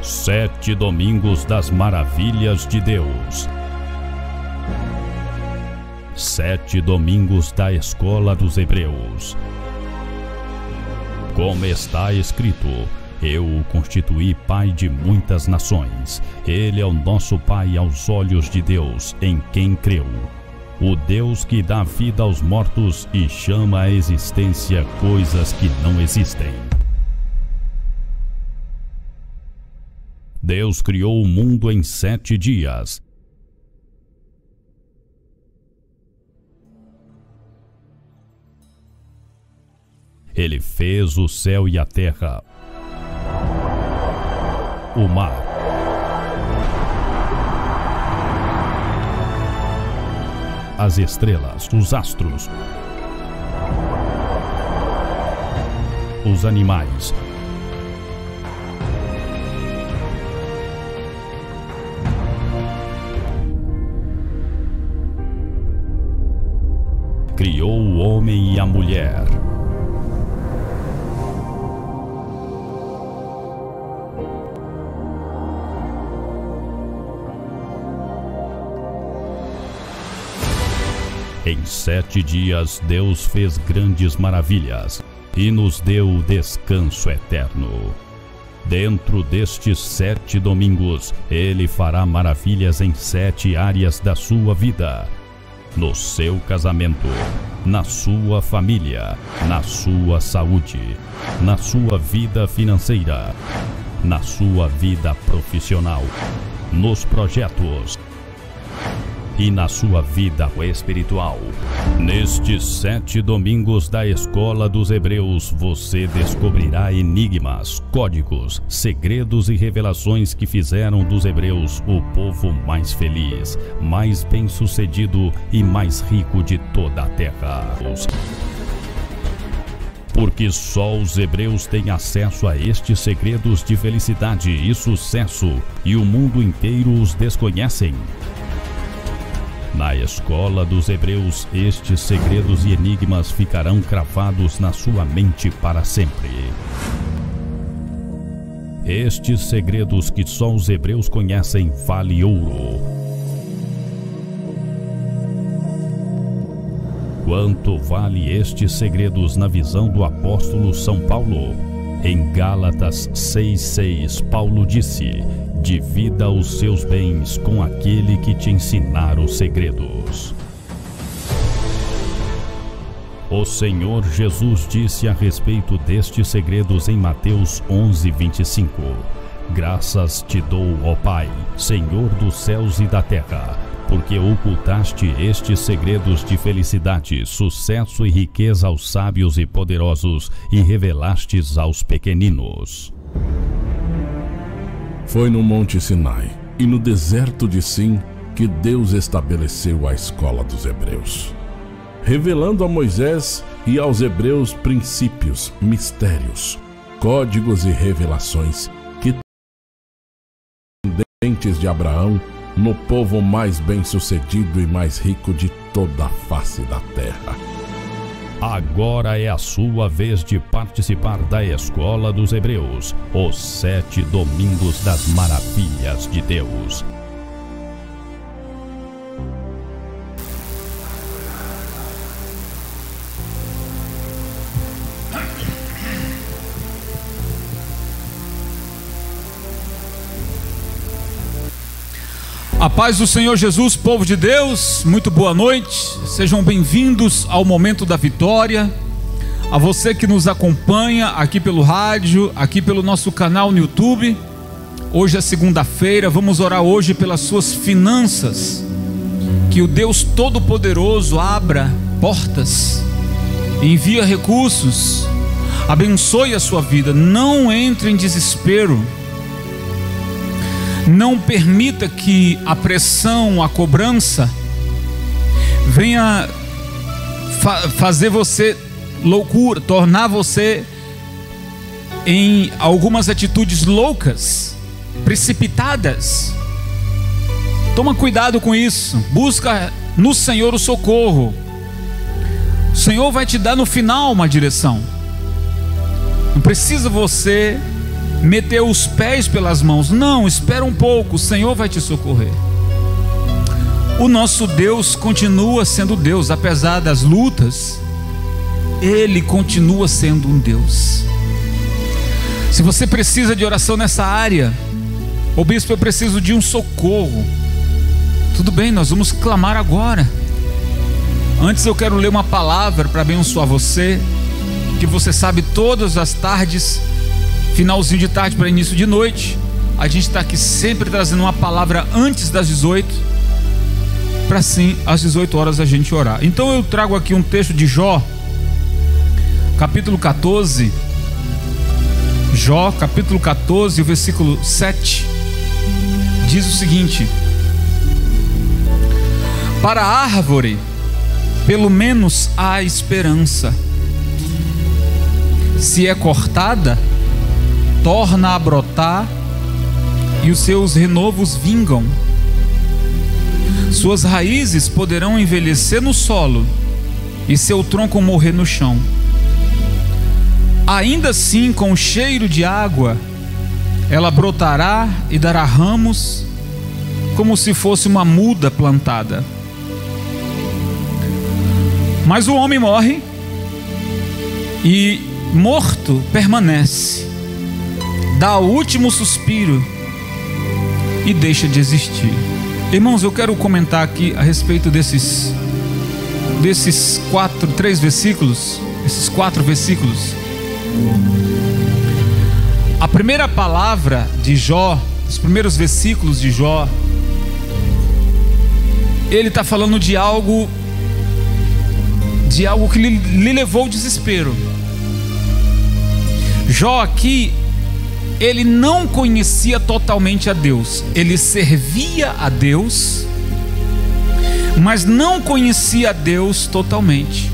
7 Domingos das Maravilhas de Deus. 7 Domingos da Escola dos Hebreus. Como está escrito: eu o constituí pai de muitas nações. Ele é o nosso pai aos olhos de Deus, em quem creu. O Deus que dá vida aos mortos e chama à existência coisas que não existem. Deus criou o mundo em 7 dias. Ele fez o céu e a terra, o mar, as estrelas, os astros, os animais, criou o homem e a mulher. Em 7 dias Deus fez grandes maravilhas e nos deu o descanso eterno. Dentro destes 7 domingos, Ele fará maravilhas em 7 áreas da sua vida: no seu casamento, na sua família, na sua saúde, na sua vida financeira, na sua vida profissional, nos projetos e na sua vida espiritual. Nestes 7 domingos da Escola dos Hebreus, você descobrirá enigmas, códigos, segredos e revelações que fizeram dos hebreus o povo mais feliz, mais bem-sucedido e mais rico de toda a terra. Porque só os hebreus têm acesso a estes segredos de felicidade e sucesso, e o mundo inteiro os desconhecem. Na Escola dos Hebreus, estes segredos e enigmas ficarão cravados na sua mente para sempre. Estes segredos que só os hebreus conhecem valem ouro. Quanto vale estes segredos na visão do apóstolo São Paulo? Em Gálatas 6,6, Paulo disse: divida os seus bens com aquele que te ensinar os segredos. O Senhor Jesus disse a respeito destes segredos em Mateus 11:25: graças te dou, ó Pai, Senhor dos céus e da terra, porque ocultaste estes segredos de felicidade, sucesso e riqueza aos sábios e poderosos e revelastes aos pequeninos. Foi no Monte Sinai e no deserto de Sim que Deus estabeleceu a Escola dos Hebreus, revelando a Moisés e aos hebreus princípios, mistérios, códigos e revelações que descendentes de Abraão no povo mais bem-sucedido e mais rico de toda a face da terra. Agora é a sua vez de participar da Escola dos Hebreus, os 7 Domingos das Maravilhas de Deus. A paz do Senhor Jesus, povo de Deus, muito boa noite, sejam bem-vindos ao Momento da Vitória. A você que nos acompanha aqui pelo rádio, aqui pelo nosso canal no YouTube. Hoje é segunda-feira, vamos orar hoje pelas suas finanças, que o Deus Todo-Poderoso abra portas, envia recursos, abençoe a sua vida. Não entre em desespero. Não permita que a pressão, a cobrança venha fazer você loucura, tornar você em algumas atitudes loucas, precipitadas. Toma cuidado com isso. Busca no Senhor o socorro. O Senhor vai te dar no final uma direção. Não precisa você meteu os pés pelas mãos. Não, espera um pouco, o Senhor vai te socorrer. O nosso Deus continua sendo Deus, apesar das lutas, Ele continua sendo um Deus. Se você precisa de oração nessa área, ô bispo, eu preciso de um socorro, tudo bem, nós vamos clamar agora. Antes eu quero ler uma palavra para abençoar você, que você sabe, todas as tardes, finalzinho de tarde para início de noite, a gente está aqui sempre trazendo uma palavra antes das 18, para assim às 18 horas a gente orar. Então eu trago aqui um texto de Jó, capítulo 14, Jó capítulo 14, o versículo 7, diz o seguinte: para a árvore pelo menos há esperança, se é cortada, torna a brotar e os seus renovos vingam. Suas raízes poderão envelhecer no solo e seu tronco morrer no chão. Ainda assim, com o cheiro de água, ela brotará e dará ramos, como se fosse uma muda plantada. Mas o homem morre e morto permanece, dá o último suspiro e deixa de existir. Irmãos, eu quero comentar aqui a respeito desses quatro versículos. A primeira palavra de Jó, os primeiros versículos de Jó, ele está falando de algo que lhe levou ao desespero. Jó aqui, ele não conhecia totalmente a Deus, ele servia a Deus, mas não conhecia a Deus totalmente.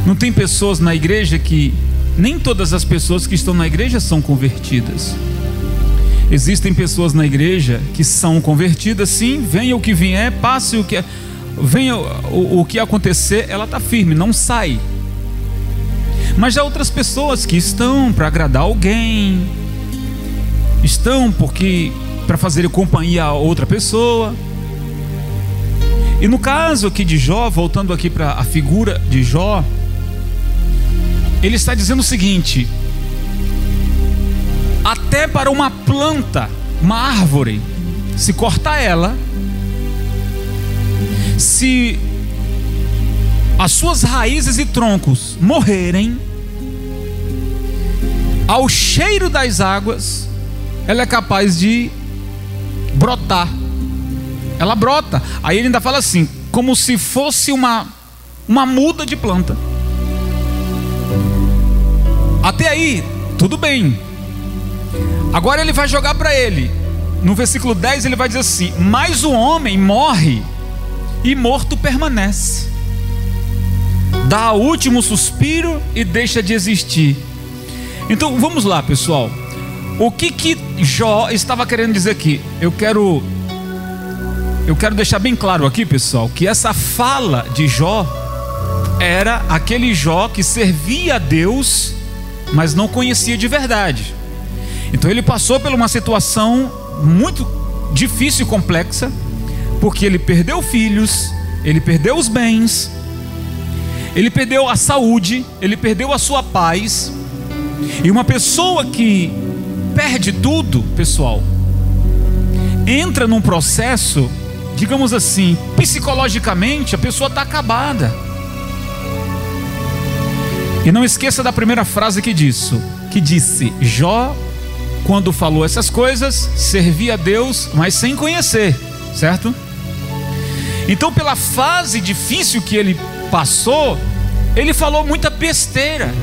Não tem pessoas na igreja que, nem todas as pessoas que estão na igreja são convertidas. Existem pessoas na igreja que são convertidas, sim, venha o que vier, passe o que venha o que acontecer, ela está firme, não sai. Mas já outras pessoas que estão para agradar alguém, estão para fazer companhia a outra pessoa. E no caso aqui de Jó, voltando aqui para a figura de Jó, ele está dizendo o seguinte: até para uma planta, uma árvore, se cortar ela, se as suas raízes e troncos morrerem, ao cheiro das águas, ela é capaz de brotar. Ela brota. Aí ele ainda fala assim, como se fosse uma muda de planta. Até aí, tudo bem. Agora ele vai jogar para ele. No versículo 10 ele vai dizer assim: mas o homem morre e morto permanece, dá o último suspiro e deixa de existir. Então vamos lá, pessoal. O que Jó estava querendo dizer aqui? Eu quero deixar bem claro aqui, pessoal, que essa fala de Jó era aquele Jó que servia a Deus, mas não conhecia de verdade. Então ele passou por uma situação muito difícil e complexa, porque ele perdeu filhos, ele perdeu os bens, ele perdeu a saúde, ele perdeu a sua paz. E uma pessoa que perde tudo, pessoal, entra num processo, digamos assim, psicologicamente a pessoa está acabada. E não esqueça da primeira frase que disse: Jó, quando falou essas coisas, servia a Deus, mas sem conhecer, certo? Então, pela fase difícil que ele passou, ele falou muita besteira.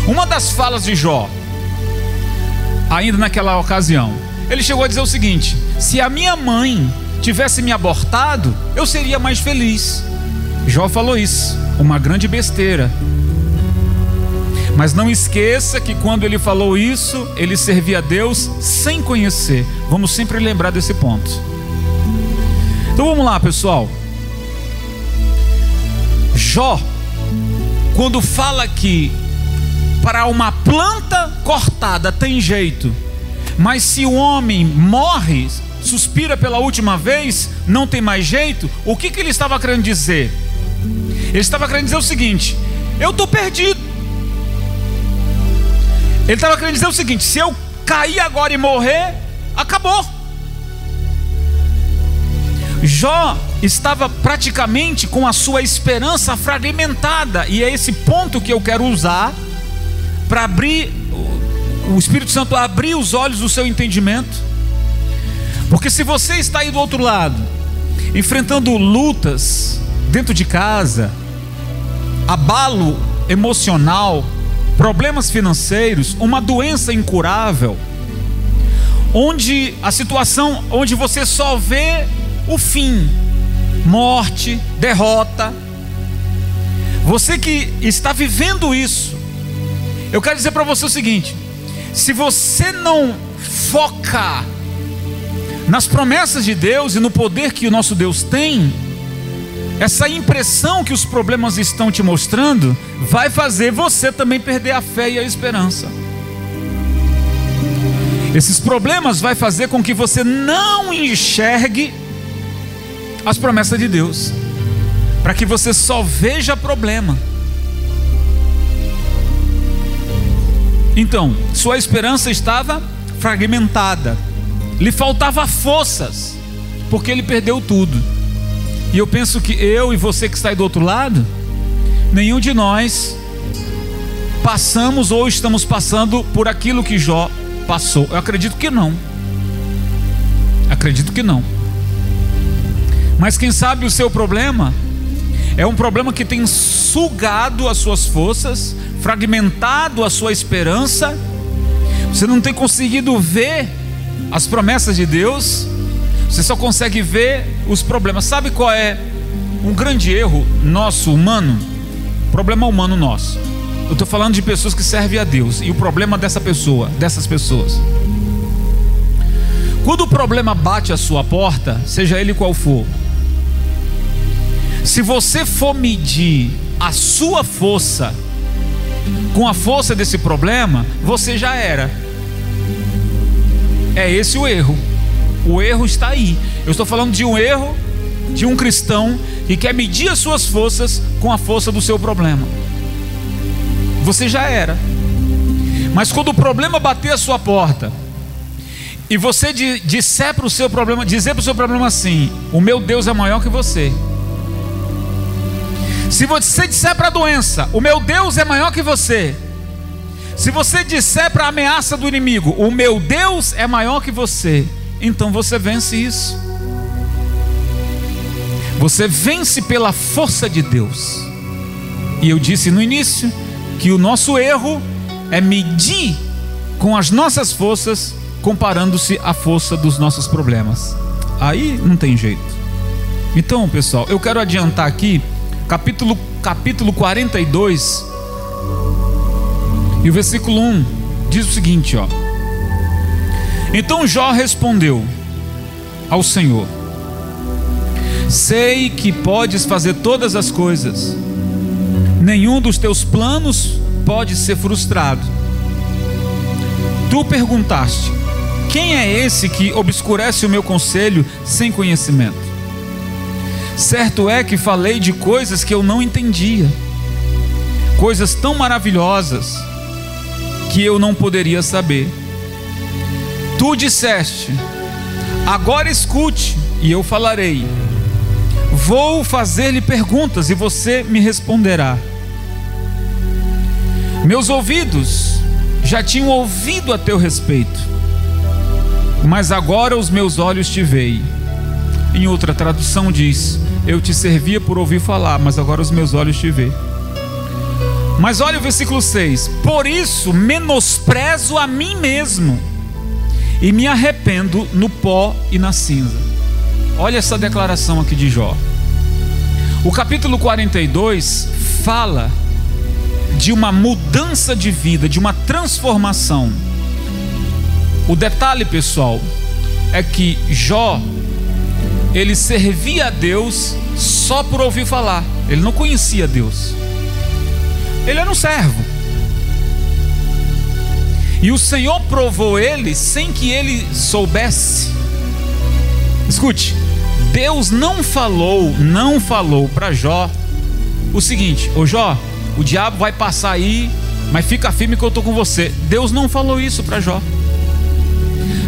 Uma das falas de Jó, ainda naquela ocasião, ele chegou a dizer o seguinte: se a minha mãe tivesse me abortado, eu seria mais feliz. Jó falou isso, uma grande besteira. Mas não esqueça que quando ele falou isso, ele servia a Deus sem conhecer. Vamos sempre lembrar desse ponto. Então vamos lá, pessoal. Jó, quando fala que para uma planta cortada tem jeito, mas se o homem morre, suspira pela última vez, não tem mais jeito. O que ele estava querendo dizer? Ele estava querendo dizer o seguinte: eu estou perdido. Ele estava querendo dizer o seguinte: se eu cair agora e morrer, acabou. Jó estava praticamente com a sua esperança fragmentada, e é esse ponto que eu quero usar para abrir, o Espírito Santo abrir os olhos do seu entendimento. Porque se você está aí do outro lado, enfrentando lutas dentro de casa, abalo emocional, problemas financeiros, uma doença incurável, onde a situação, onde você só vê o fim, morte, derrota, você que está vivendo isso, eu quero dizer para você o seguinte: se você não focar nas promessas de Deus e no poder que o nosso Deus tem, essa impressão que os problemas estão te mostrando vai fazer você também perder a fé e a esperança. Esses problemas vai fazer com que você não enxergue as promessas de Deus, para que você só veja problema. Então, sua esperança estava fragmentada, lhe faltava forças, porque ele perdeu tudo. E eu penso que eu e você que está aí do outro lado, nenhum de nós passamos ou estamos passando por aquilo que Jó passou. Eu acredito que não. Acredito que não. Mas quem sabe o seu problema é um problema que tem sugado as suas forças, fragmentado a sua esperança. Você não tem conseguido ver as promessas de Deus, você só consegue ver os problemas. Sabe qual é um grande erro nosso, humano? Problema humano nosso. Eu estou falando de pessoas que servem a Deus, e o problema dessas pessoas, quando o problema bate a sua porta, seja ele qual for, se você for medir a sua força com a força desse problema, você já era. É esse o erro. O erro está aí. Eu estou falando de um erro de um cristão que quer medir as suas forças com a força do seu problema. Você já era. Mas quando o problema bater a sua porta e você disser para o seu problema, dizer para o seu problema assim: o meu Deus é maior que você. Se você disser para a doença: o meu Deus é maior que você. Se você disser para a ameaça do inimigo: o meu Deus é maior que você, então você vence isso. Você vence pela força de Deus. E eu disse no início que o nosso erro é medir com as nossas forças, comparando-se à força dos nossos problemas. Aí não tem jeito. Então, pessoal, eu quero adiantar aqui capítulo 42, e o versículo 1 diz o seguinte, ó: então Jó respondeu ao Senhor: sei que podes fazer todas as coisas, nenhum dos teus planos pode ser frustrado. Tu perguntaste: quem é esse que obscurece o meu conselho sem conhecimento? Certo é que falei de coisas que eu não entendia, coisas tão maravilhosas que eu não poderia saber. Tu disseste: agora escute e eu falarei. Vou fazer-lhe perguntas e você me responderá. Meus ouvidos já tinham ouvido a teu respeito, mas agora os meus olhos te veem. Em outra tradução diz: eu te servia por ouvir falar, mas agora os meus olhos te veem. Mas olha o versículo 6: por isso menosprezo a mim mesmo e me arrependo no pó e na cinza. Olha essa declaração aqui de Jó. O capítulo 42 fala de uma mudança de vida, de uma transformação. O detalhe, pessoal, é que Jó, ele servia a Deus só por ouvir falar. Ele não conhecia Deus. Ele era um servo. E o Senhor provou ele sem que ele soubesse. Escute, Deus não falou para Jó o seguinte: ô Jó, o diabo vai passar aí, mas fica firme que eu estou com você. Deus não falou isso para Jó.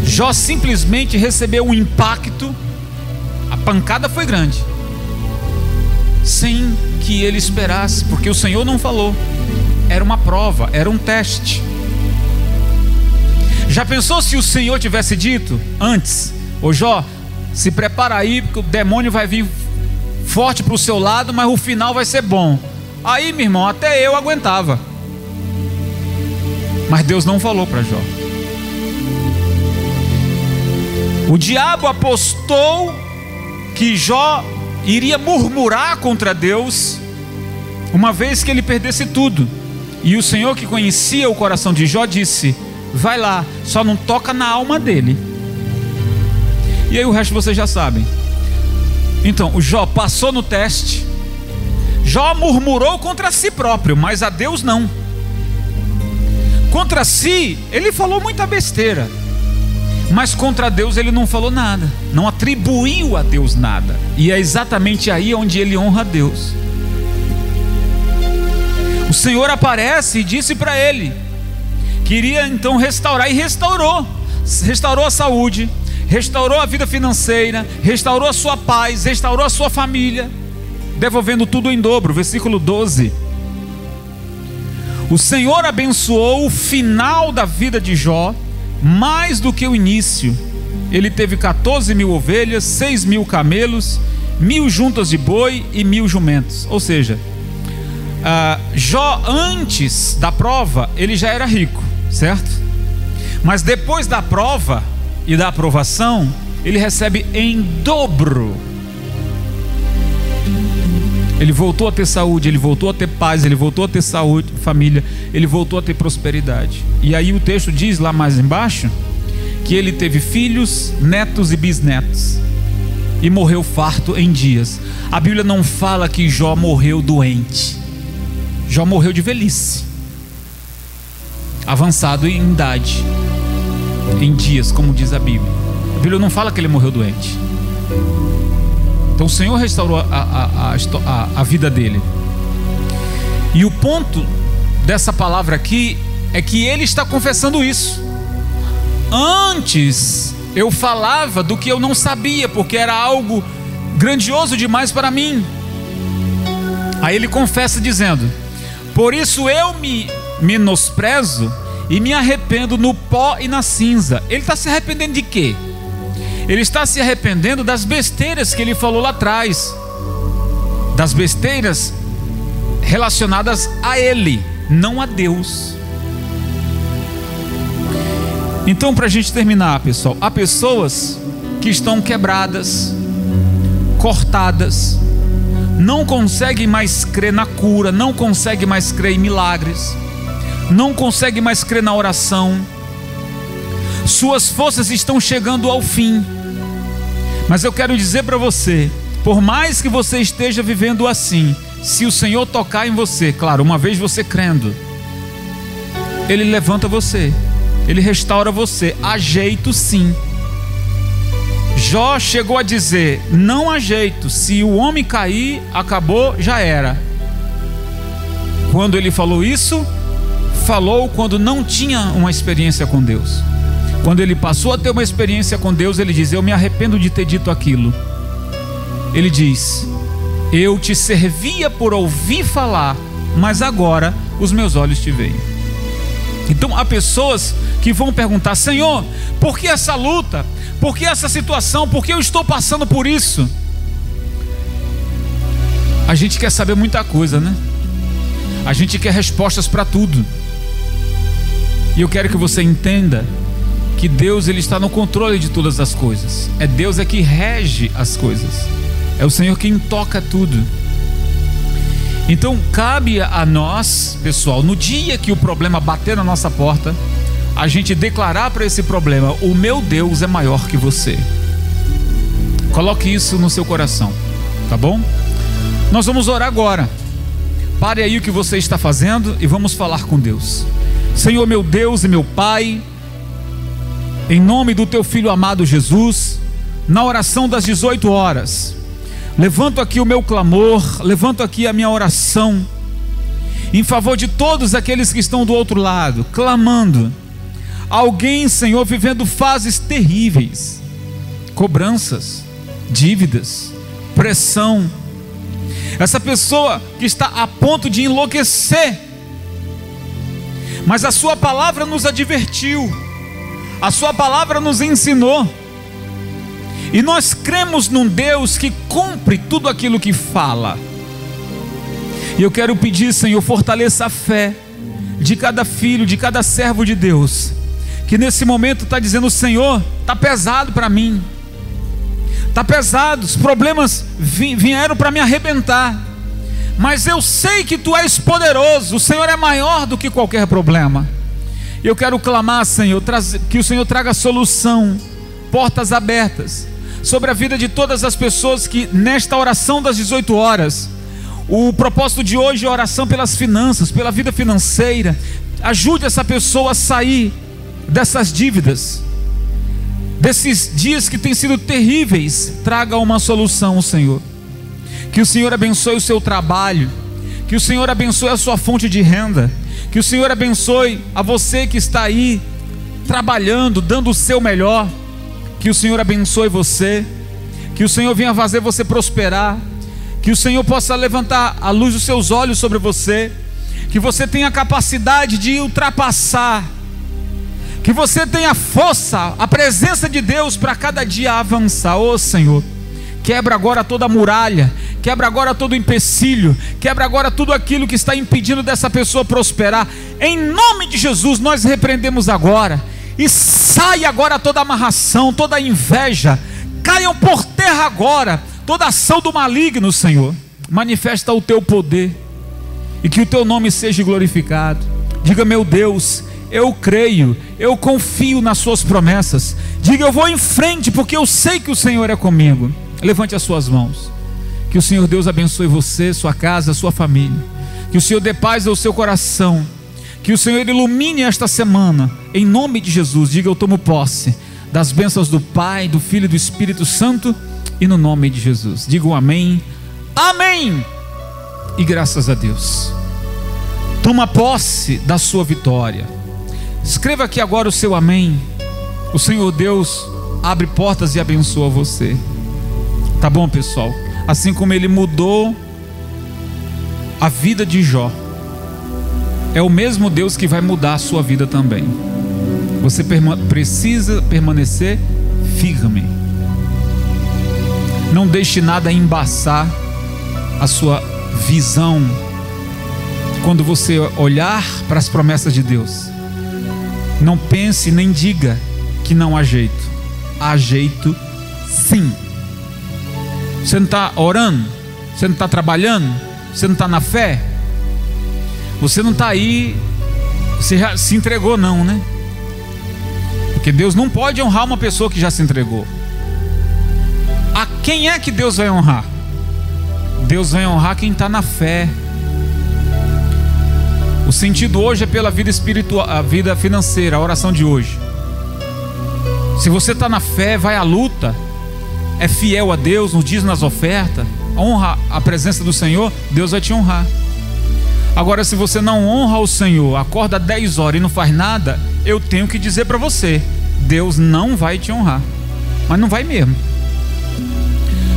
Jó simplesmente recebeu um impacto, a pancada foi grande, sem que ele esperasse, porque o Senhor não falou. Era uma prova, era um teste. Já pensou se o Senhor tivesse dito antes: ô Jó, se prepara aí, porque o demônio vai vir forte para o seu lado, mas o final vai ser bom. Aí, meu irmão, até eu aguentava. Mas Deus não falou para Jó. O diabo apostou que Jó iria murmurar contra Deus, uma vez que ele perdesse tudo. E o Senhor, que conhecia o coração de Jó, disse: vai lá, só não toca na alma dele. E aí o resto vocês já sabem. Então, o Jó passou no teste. Jó murmurou contra si próprio, mas a Deus não. Contra si, ele falou muita besteira, mas contra Deus ele não falou nada, não atribuiu a Deus nada. E é exatamente aí onde ele honra a Deus. O Senhor aparece e disse para ele, queria então restaurar, e restaurou a saúde, restaurou a vida financeira, restaurou a sua paz, restaurou a sua família, devolvendo tudo em dobro. Versículo 12. O Senhor abençoou o final da vida de Jó mais do que o início. Ele teve 14.000 ovelhas, 6.000 camelos, 1.000 juntas de boi e 1.000 jumentos. Ou seja, Jó antes da prova ele já era rico, certo? Mas depois da prova e da aprovação, ele recebe em dobro. Ele voltou a ter saúde, ele voltou a ter paz, ele voltou a ter saúde, família, ele voltou a ter prosperidade. E aí o texto diz lá mais embaixo que ele teve filhos, netos e bisnetos, e morreu farto em dias. A Bíblia não fala que Jó morreu doente. Jó morreu de velhice, avançado em idade, em dias, como diz a Bíblia. A Bíblia não fala que ele morreu doente. Então o Senhor restaurou a vida dele. E o ponto dessa palavra aqui é que ele está confessando isso. Antes eu falava do que eu não sabia, porque era algo grandioso demais para mim. Aí ele confessa dizendo: por isso eu me menosprezo e me arrependo no pó e na cinza. Ele está se arrependendo de quê? Ele está se arrependendo das besteiras que ele falou lá atrás, das besteiras relacionadas a ele, não a Deus. Então, para a gente terminar, pessoal, há pessoas que estão quebradas, cortadas, não conseguem mais crer na cura, não conseguem mais crer em milagres, não conseguem mais crer na oração. Suas forças estão chegando ao fim. Mas eu quero dizer para você, por mais que você esteja vivendo assim, se o Senhor tocar em você, claro, uma vez você crendo, Ele levanta você, Ele restaura você. Há jeito sim. Jó chegou a dizer: não há jeito, se o homem cair, acabou, já era. Quando ele falou isso, falou quando não tinha uma experiência com Deus. Quando ele passou a ter uma experiência com Deus, ele diz: eu me arrependo de ter dito aquilo. Ele diz: eu te servia por ouvir falar, mas agora os meus olhos te veem. Então há pessoas que vão perguntar: Senhor, por que essa luta? Por que essa situação? Por que eu estou passando por isso? A gente quer saber muita coisa, né? A gente quer respostas para tudo. E eu quero que você entenda que Deus, Ele está no controle de todas as coisas. É Deus é que rege as coisas. É o Senhor quem toca tudo. Então cabe a nós, pessoal, no dia que o problema bater na nossa porta, a gente declarar para esse problema: o meu Deus é maior que você. Coloque isso no seu coração, tá bom? Nós vamos orar agora. Pare aí o que você está fazendo e vamos falar com Deus. Senhor meu Deus e meu Pai, em nome do teu Filho amado Jesus, na oração das 18 horas, levanto aqui o meu clamor, levanto aqui a minha oração, em favor de todos aqueles que estão do outro lado, clamando. Alguém, Senhor, vivendo fases terríveis, cobranças, dívidas, pressão. Essa pessoa que está a ponto de enlouquecer, mas a sua palavra nos advertiu, a sua palavra nos ensinou, e nós cremos num Deus que cumpre tudo aquilo que fala. E eu quero pedir, Senhor, fortaleça a fé de cada filho, de cada servo de Deus, que nesse momento está dizendo: Senhor, está pesado para mim, está pesado, os problemas vieram para me arrebentar, mas eu sei que Tu és poderoso, o Senhor é maior do que qualquer problema. Eu quero clamar, Senhor, que o Senhor traga solução, portas abertas sobre a vida de todas as pessoas que nesta oração das 18 horas, o propósito de hoje é oração pelas finanças, pela vida financeira. Ajude essa pessoa a sair dessas dívidas, desses dias que têm sido terríveis. Traga uma solução, Senhor. Que o Senhor abençoe o seu trabalho, que o Senhor abençoe a sua fonte de renda, que o Senhor abençoe a você que está aí trabalhando, dando o seu melhor. Que o Senhor abençoe você, que o Senhor venha fazer você prosperar, que o Senhor possa levantar a luz dos seus olhos sobre você, que você tenha a capacidade de ultrapassar, que você tenha força, a presença de Deus para cada dia avançar. Ô Senhor, quebra agora toda a muralha, quebra agora todo o empecilho, quebra agora tudo aquilo que está impedindo dessa pessoa prosperar. Em nome de Jesus nós repreendemos agora, e sai agora toda amarração, toda inveja, caiam por terra agora toda ação do maligno. Senhor, manifesta o Teu poder, e que o Teu nome seja glorificado. Diga: meu Deus, eu creio, eu confio nas Suas promessas. Diga: eu vou em frente, porque eu sei que o Senhor é comigo. Levante as suas mãos. Que o Senhor Deus abençoe você, sua casa, sua família. Que o Senhor dê paz ao seu coração. Que o Senhor ilumine esta semana, em nome de Jesus. Diga: eu tomo posse das bênçãos do Pai, do Filho e do Espírito Santo, e no nome de Jesus. Diga um amém. Amém. E graças a Deus. Toma posse da sua vitória. Escreva aqui agora o seu amém. O Senhor Deus abre portas e abençoa você. Tá bom, pessoal? Assim como Ele mudou a vida de Jó, é o mesmo Deus que vai mudar a sua vida também. Você precisa permanecer firme. Não deixe nada embaçar a sua visão. Quando você olhar para as promessas de Deus, não pense nem diga que não há jeito. Há jeito sim. Você não está orando? Você não está trabalhando? Você não está na fé? Você não está aí, você já se entregou não, né? Porque Deus não pode honrar uma pessoa que já se entregou. A quem é que Deus vai honrar? Deus vai honrar quem está na fé. O sentido hoje é pela vida espiritual, a vida financeira, a oração de hoje. Se você está na fé, vai à luta, é fiel a Deus, nos diz nas ofertas, honra a presença do Senhor, Deus vai te honrar. Agora, se você não honra o Senhor, acorda 10 horas e não faz nada, eu tenho que dizer para você, Deus não vai te honrar. Mas não vai mesmo.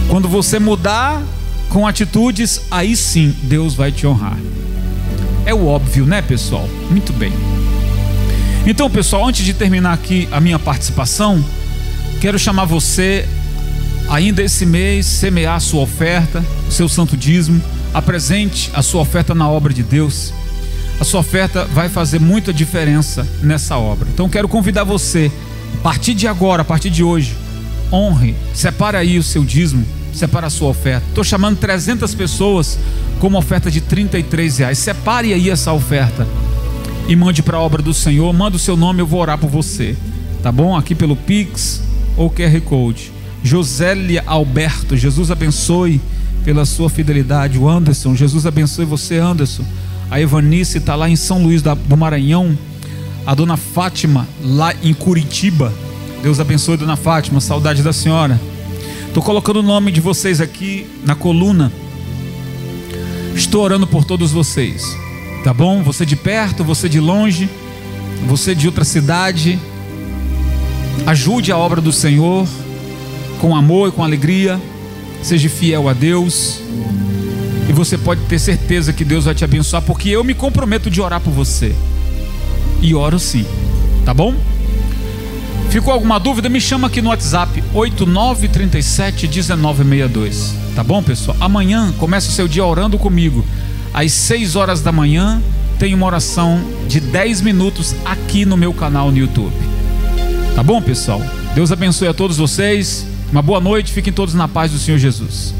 Quando você mudar com atitudes, aí sim Deus vai te honrar. É o óbvio, né, pessoal? Muito bem. Então, pessoal, antes de terminar aqui a minha participação, quero chamar você, ainda esse mês, semear a sua oferta, o seu santo dízimo. Apresente a sua oferta na obra de Deus. A sua oferta vai fazer muita diferença nessa obra. Então quero convidar você, a partir de agora, a partir de hoje, honre, separa aí o seu dízimo, separa a sua oferta. Estou chamando 300 pessoas com uma oferta de R$33. Separe aí essa oferta e mande para a obra do Senhor. Manda o seu nome, eu vou orar por você, tá bom? Aqui pelo Pix ou QR Code. Josélia Alberto, Jesus abençoe pela sua fidelidade. O Anderson, Jesus abençoe você, Anderson. A Evanice está lá em São Luís do Maranhão. a dona Fátima lá em Curitiba. Deus abençoe, dona Fátima, saudade da senhora. Estou colocando o nome de vocês aqui na coluna. Estou orando por todos vocês, tá bom? Você de perto, você de longe, você de outra cidade. Ajude a obra do Senhor com amor e com alegria. Seja fiel a Deus, e você pode ter certeza que Deus vai te abençoar, porque eu me comprometo de orar por você, e oro sim, tá bom? Ficou alguma dúvida? Me chama aqui no WhatsApp 8937-1962, tá bom, pessoal? Amanhã começa o seu dia orando comigo às 6 horas da manhã. Tem uma oração de 10 minutos aqui no meu canal no YouTube, tá bom, pessoal? Deus abençoe a todos vocês. Uma boa noite, fiquem todos na paz do Senhor Jesus.